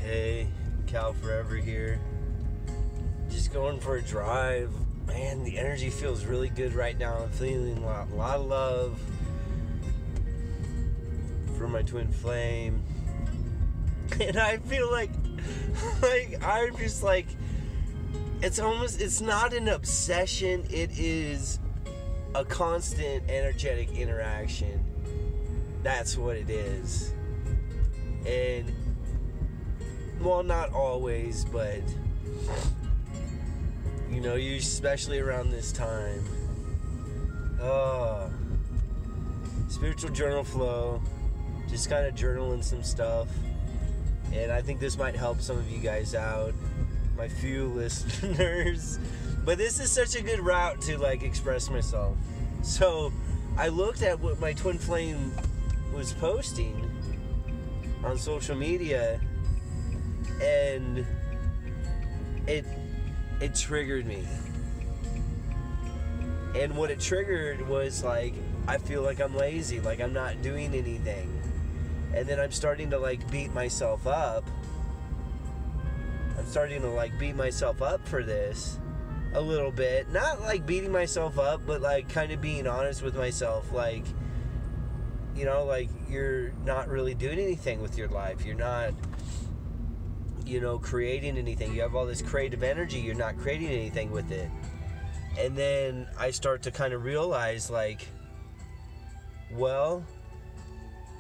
Hey, Cal Forever here. Just going for a drive. Man, the energy feels really good right now. I'm feeling a lot of love from my twin flame. And I feel like I'm just like, it's not an obsession. It is a constant energetic interaction. That's what it is. And, well, not always, but, you know, especially around this time. Spiritual journal flow. Just kind of journaling some stuff. And I think this might help some of you guys out, my few listeners. But this is such a good route to, like, express myself. So I looked at what my twin flame was posting on social media, and it triggered me. And what it triggered was, like, I feel like I'm lazy, like I'm not doing anything. And then I'm starting to, like, beat myself up. I'm starting to, like, beat myself up for this a little bit. Not, like, beating myself up, but, like, kind of being honest with myself. Like, you know, like, you're not really doing anything with your life. You're not, you know, creating anything. You have all this creative energy. You're not creating anything with it. And then I start to kind of realize, like, well,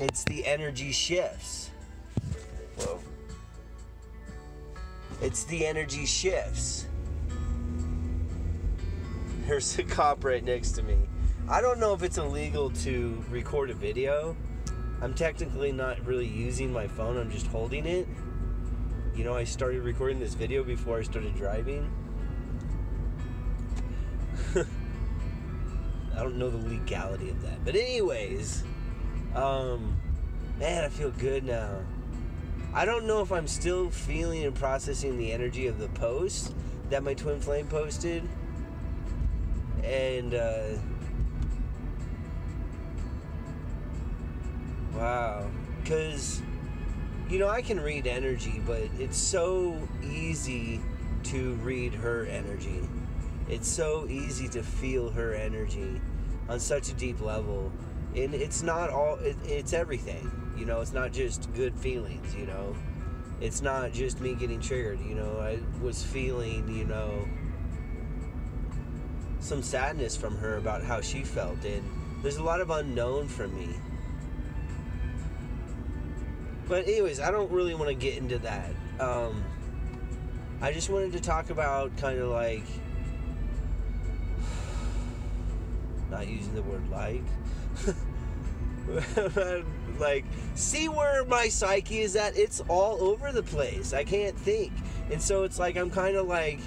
it's the energy shifts. Whoa. It's the energy shifts. There's a cop right next to me. I don't know if it's illegal to record a video. I'm technically not really using my phone. I'm just holding it. You know, I started recording this video before I started driving. I don't know the legality of that. But anyways, man, I feel good now. I don't know if I'm still feeling and processing the energy of the post that my twin flame posted. And, wow. Because, you know, I can read energy, but it's so easy to read her energy. It's so easy to feel her energy on such a deep level. And it's not all, it's everything, you know, it's not just good feelings, you know, it's not just me getting triggered, you know, I was feeling, you know, some sadness from her about how she felt, and there's a lot of unknown from me. But anyways, I don't really want to get into that. I just wanted to talk about kind of like, not using the word like, like, see where my psyche is at? It's all over the place. I can't think. And so it's like I'm kind of like,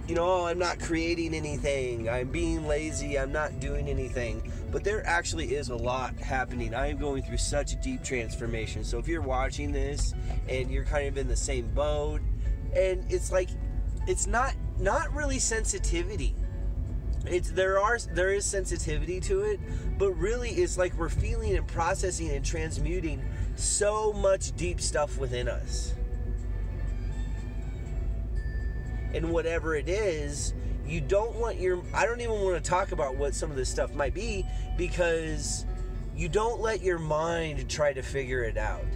you know, I'm not creating anything. I'm being lazy. I'm not doing anything. But there actually is a lot happening. I am going through such a deep transformation. So if you're watching this and you're kind of in the same boat, and it's like, it's not really sensitivity. There is sensitivity to it, but really it's like we're feeling and processing and transmuting so much deep stuff within us. And whatever it is, you don't want I don't even want to talk about what some of this stuff might be, because you don't let your mind try to figure it out.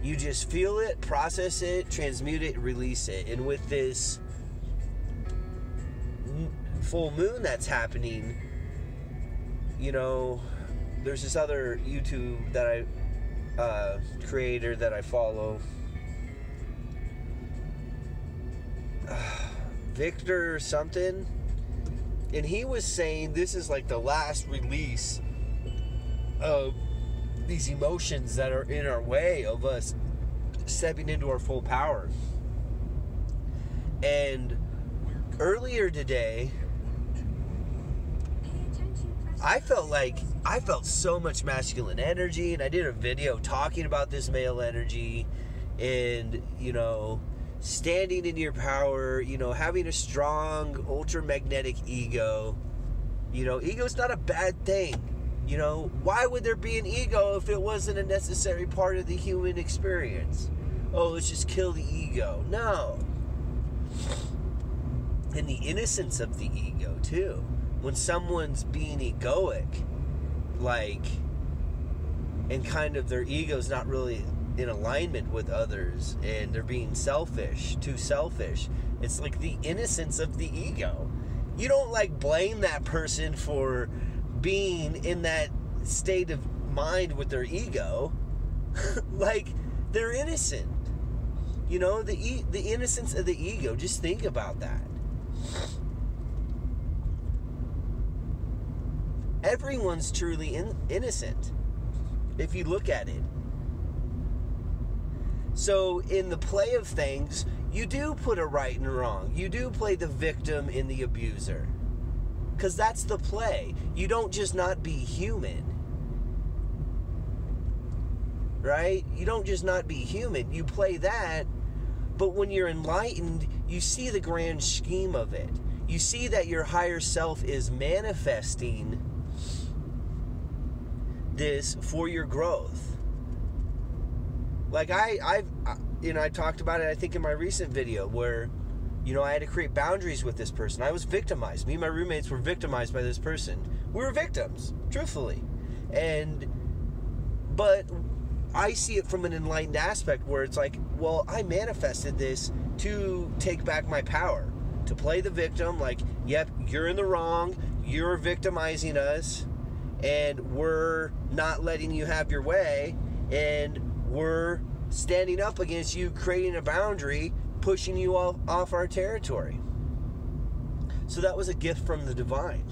You just feel it, process it, transmute it, release it. And with this full moon that's happening, you know, there's this other YouTube that creator that I follow, Victor something, and he was saying this is like the last release of these emotions that are in our way of us stepping into our full power. And earlier today, I felt so much masculine energy, and I did a video talking about this male energy and, you know, standing in your power, you know, having a strong, ultramagnetic ego. You know, ego's not a bad thing. You know, why would there be an ego if it wasn't a necessary part of the human experience? Oh, let's just kill the ego. No. And the innocence of the ego, too. When someone's being egoic, like, and kind of their ego's not really in alignment with others, and they're being selfish, too selfish. It's like the innocence of the ego. You don't, like, blame that person for being in that state of mind with their ego. Like, they're innocent. You know, the innocence of the ego. Just think about that. Everyone's truly innocent, if you look at it. So, in the play of things, you do put a right and a wrong. You do play the victim and the abuser. Because that's the play. You don't just not be human. Right? You don't just not be human. You play that, but when you're enlightened, you see the grand scheme of it. You see that your higher self is manifesting this for your growth. Like I talked about it, I think, in my recent video where, I had to create boundaries with this person. I was victimized. Me and my roommates were victimized by this person. We were victims, truthfully. But I see it from an enlightened aspect where it's like, well, I manifested this to take back my power, to play the victim, like, yep, you're in the wrong, you're victimizing us, and we're not letting you have your way, and we're standing up against you, creating a boundary, pushing you off our territory. So that was a gift from the divine.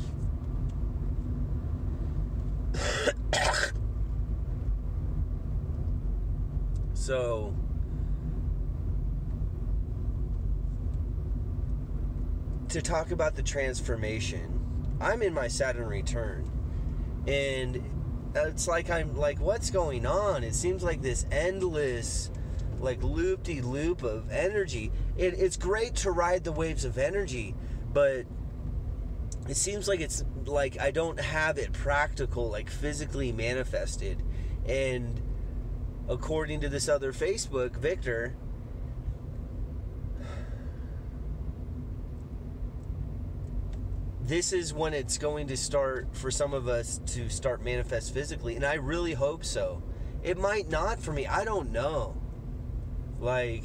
So, to talk about the transformation, I'm in my Saturn return, and it's like I'm like, what's going on? It seems like this endless, like, loop-de-loop of energy. It's great to ride the waves of energy, but it seems like it's like I don't have it practical, like physically manifested. And according to this other Facebook, Victor, this is when it's going to start for some of us to start manifest physically, and I really hope so. It might not for me. I don't know. Like,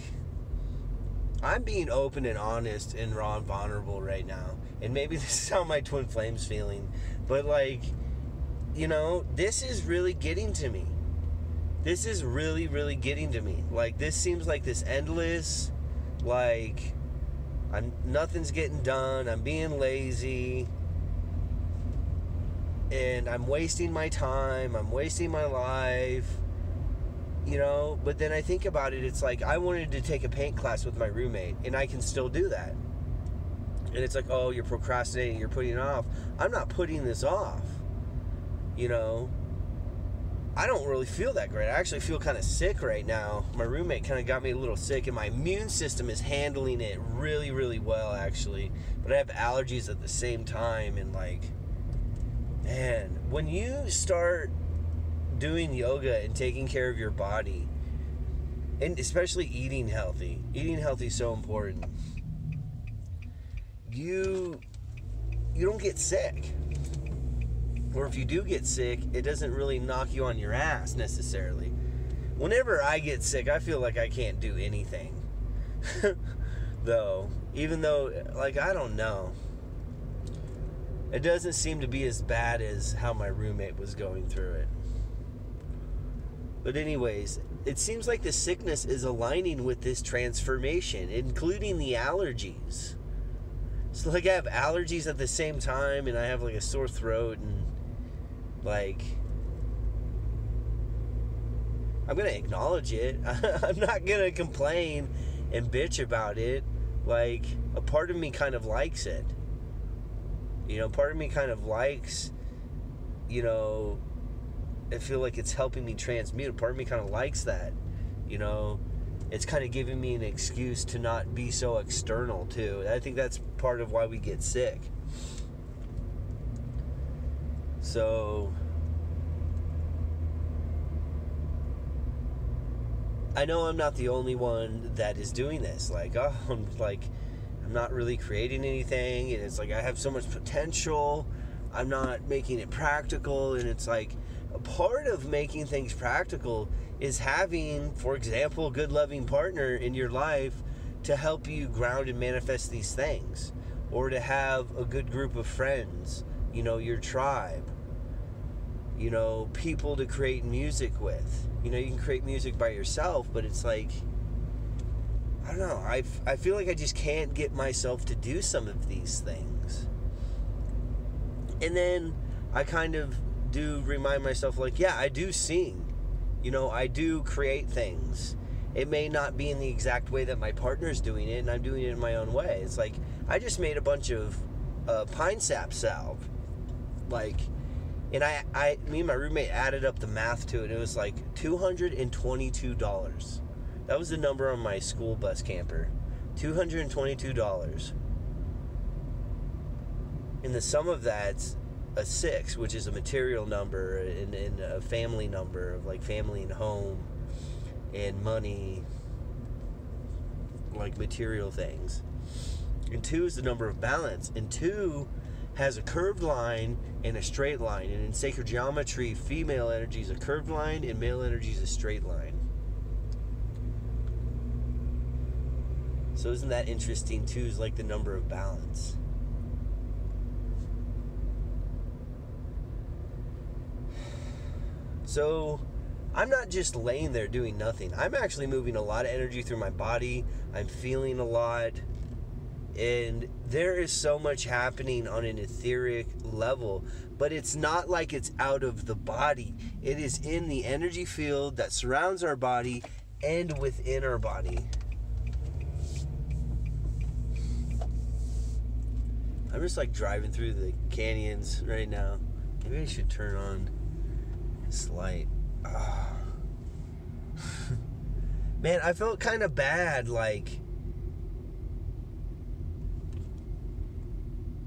I'm being open and honest and raw and vulnerable right now, and maybe this is how my twin flame's feeling, but like, this is really getting to me. This is really, really getting to me. Like, this seems like this endless, like, nothing's getting done. I'm being lazy. And I'm wasting my time. I'm wasting my life. But then I think about it, it's like, I wanted to take a paint class with my roommate, and I can still do that. And it's like, oh, you're procrastinating, you're putting it off. I'm not putting this off. I don't really feel that great. I actually feel kind of sick right now. My roommate kind of got me a little sick, and my immune system is handling it really, really well, actually. But I have allergies at the same time, and like, man, when you start doing yoga and taking care of your body, and especially eating healthy is so important. You don't get sick. Or if you do get sick, it doesn't really knock you on your ass necessarily. Whenever I get sick, I feel like I can't do anything. Though, even though, like, I don't know. It doesn't seem to be as bad as how my roommate was going through it. But anyways, it seems like the sickness is aligning with this transformation, including the allergies. So, like, I have allergies at the same time, and I have, like, a sore throat, and, like, I'm going to acknowledge it. I'm not going to complain and bitch about it. Like, a part of me kind of likes it. Part of me kind of likes, I feel like it's helping me transmute. A part of me kind of likes that. It's kind of giving me an excuse to not be so external, too. I think that's part of why we get sick. So, I know I'm not the only one that is doing this. Like, oh, I'm not really creating anything, and it's like I have so much potential. I'm not making it practical, and it's like a part of making things practical is having, for example, a good loving partner in your life to help you ground and manifest these things, or to have a good group of friends, your tribe, people to create music with. You can create music by yourself, but it's like, I don't know, I feel like I just can't get myself to do some of these things. And then I kind of do remind myself, like, yeah, I do sing. I do create things. It may not be in the exact way that my partner's doing it, and I'm doing it in my own way. It's like, I just made a bunch of pine sap salve. Like, and me and my roommate added up the math to it. It was like $222. That was the number on my school bus camper. $222. And the sum of that's a 6, which is a material number and a family number of like family and home and money, like material things. And 2 is the number of balance. And 2 has a curved line and a straight line. And in sacred geometry, female energy is a curved line and male energy is a straight line. So isn't that interesting? 2 is like the number of balance. So I'm not just laying there doing nothing. I'm actually moving a lot of energy through my body. I'm feeling a lot. And there is so much happening on an etheric level. But it's not like it's out of the body. It is in the energy field that surrounds our body and within our body. I'm just like driving through the canyons right now. Maybe I should turn on this light. Oh. Man, I felt kind of bad. Like,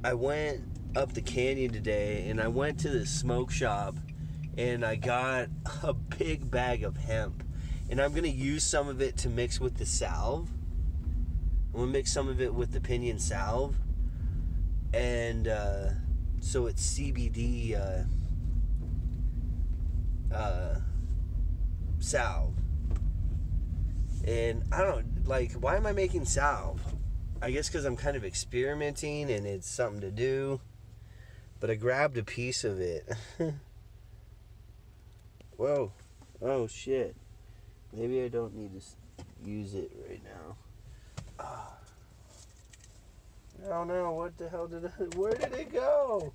I went up the canyon today and I went to the smoke shop and I got a big bag of hemp. And I'm going to use some of it to mix with the salve. I'm going to mix some of it with the pinyon salve. And so it's CBD salve. And I don't, like, why am I making salve? I guess because I'm kind of experimenting and it's something to do. But I grabbed a piece of it. Whoa. Oh, shit. Maybe I don't need to use it right now. I don't know. What the hell did where did it go?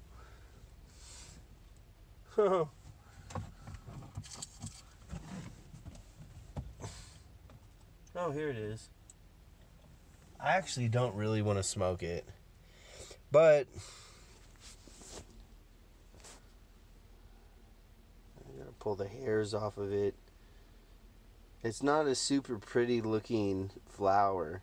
Oh, here it is. I actually don't really want to smoke it. But I'm going to pull the hairs off of it. It's not a super pretty looking flower.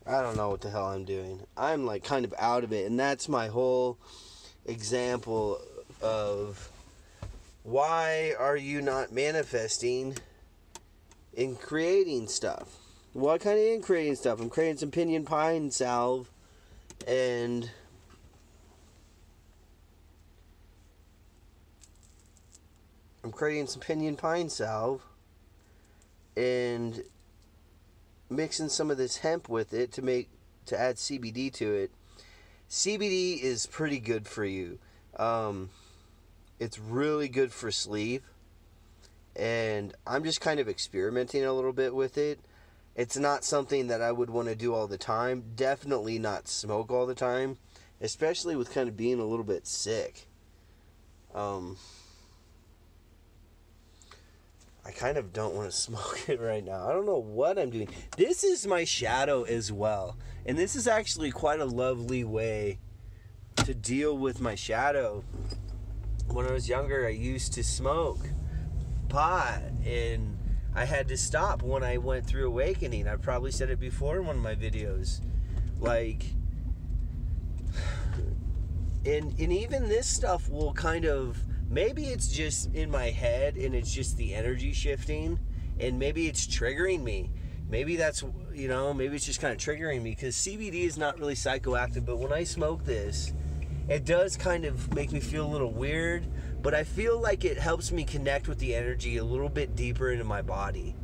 I don't know what the hell I'm doing. I'm like kind of out of it, and that's my whole example of why are you not manifesting in creating stuff? What kind of in creating stuff? I'm creating some pinyon pine salve, and and mixing some of this hemp with it to add CBD to it. CBD is pretty good for you. It's really good for sleep, and I'm just kind of experimenting a little bit with it. It's not something that I would want to do all the time. Definitely not smoke all the time, especially with kind of being a little bit sick. I kind of don't want to smoke it right now. I don't know what I'm doing. This is my shadow as well. And this is actually quite a lovely way to deal with my shadow. When I was younger, I used to smoke pot. And I had to stop when I went through awakening. I probably said it before in one of my videos. Like, and even this stuff will kind of, maybe it's just in my head and it's just the energy shifting, and maybe it's triggering me. Maybe that's, maybe it's just kind of triggering me, because CBD is not really psychoactive, but when I smoke this, it does kind of make me feel a little weird, but I feel like it helps me connect with the energy a little bit deeper into my body.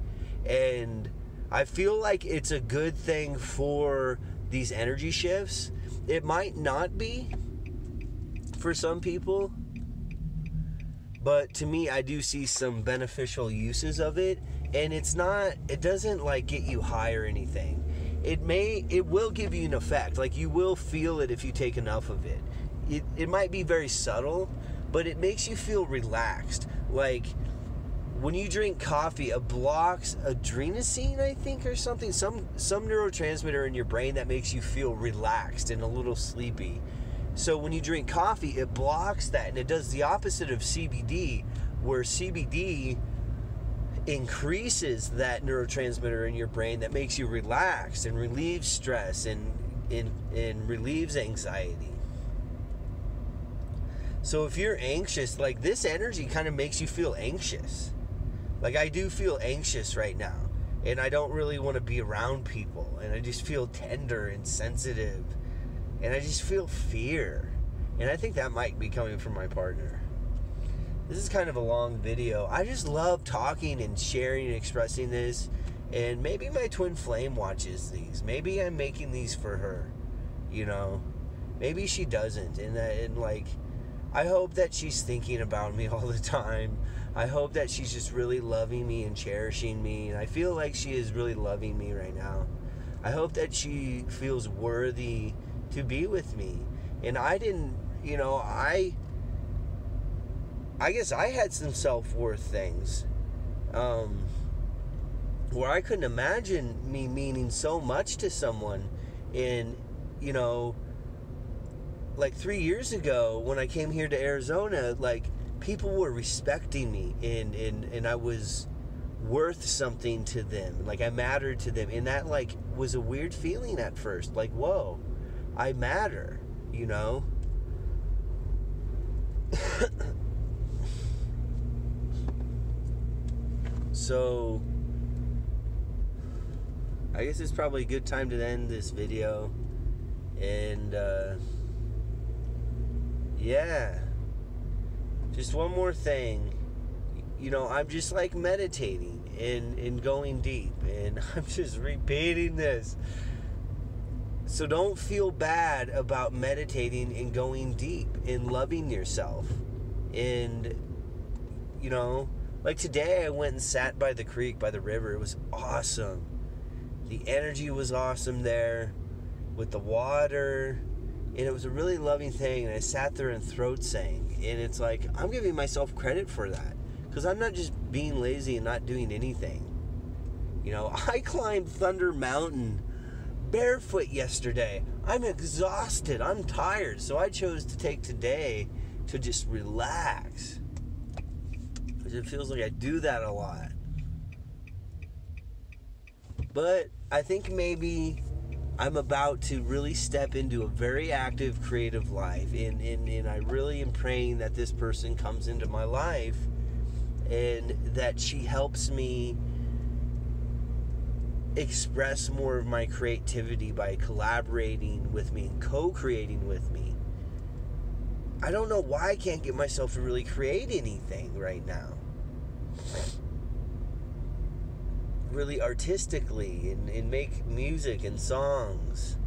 And I feel like it's a good thing for these energy shifts. It might not be for some people, but to me, I do see some beneficial uses of it. And it doesn't like get you high or anything. It will give you an effect. Like, you will feel it if you take enough of it. It might be very subtle, but it makes you feel relaxed. Like, when you drink coffee, it blocks adrenaline, I think, or something, some neurotransmitter in your brain that makes you feel relaxed and a little sleepy. So when you drink coffee, it blocks that, and it does the opposite of CBD, where CBD increases that neurotransmitter in your brain that makes you relaxed and relieves stress and relieves anxiety. So if you're anxious, like, this energy kind of makes you feel anxious. Like, I do feel anxious right now, and I don't really want to be around people, and I just feel tender and sensitive, and I just feel fear. And I think that might be coming from my partner. This is kind of a long video. I just love talking and sharing and expressing this, and maybe my twin flame watches these. Maybe I'm making these for her, Maybe she doesn't, and like, I hope that she's thinking about me all the time. I hope that she's just really loving me and cherishing me. And I feel like she is really loving me right now. I hope that she feels worthy to be with me. And I didn't, I guess I had some self-worth things where I couldn't imagine me meaning so much to someone. And, like 3 years ago when I came here to Arizona, like, people were respecting me, and I was worth something to them. Like, I mattered to them, and that, like, was a weird feeling at first. Like, whoa, I matter, So I guess it's probably a good time to end this video. And yeah, just one more thing. I'm just like meditating and going deep, and I'm just repeating this. So don't feel bad about meditating and going deep and loving yourself. And, like today I went and sat by the creek, by the river. It was awesome. The energy was awesome there with the water. And it was a really loving thing, and I sat there and throat sang. And it's like, I'm giving myself credit for that, because I'm not just being lazy and not doing anything. I climbed Thunder Mountain barefoot yesterday. I'm exhausted. I'm tired. So I chose to take today to just relax, because it feels like I do that a lot. But I think maybe I'm about to really step into a very active creative life, and I really am praying that this person comes into my life and that she helps me express more of my creativity by collaborating with me and co-creating with me. I don't know why I can't get myself to really create anything right now, really artistically, and make music and songs.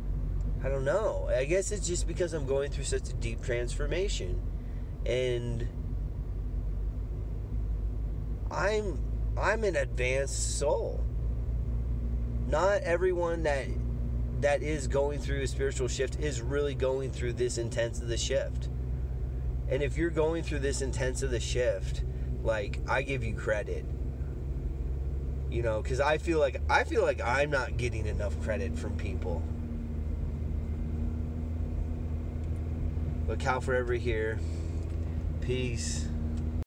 I don't know. I guess it's just because I'm going through such a deep transformation, and I'm an advanced soul. Not everyone that is going through a spiritual shift is really going through this intense of the shift. And if you're going through this intense of the shift, like, I give you credit. Because I feel like I'm not getting enough credit from people. But Cal Forever here. Peace.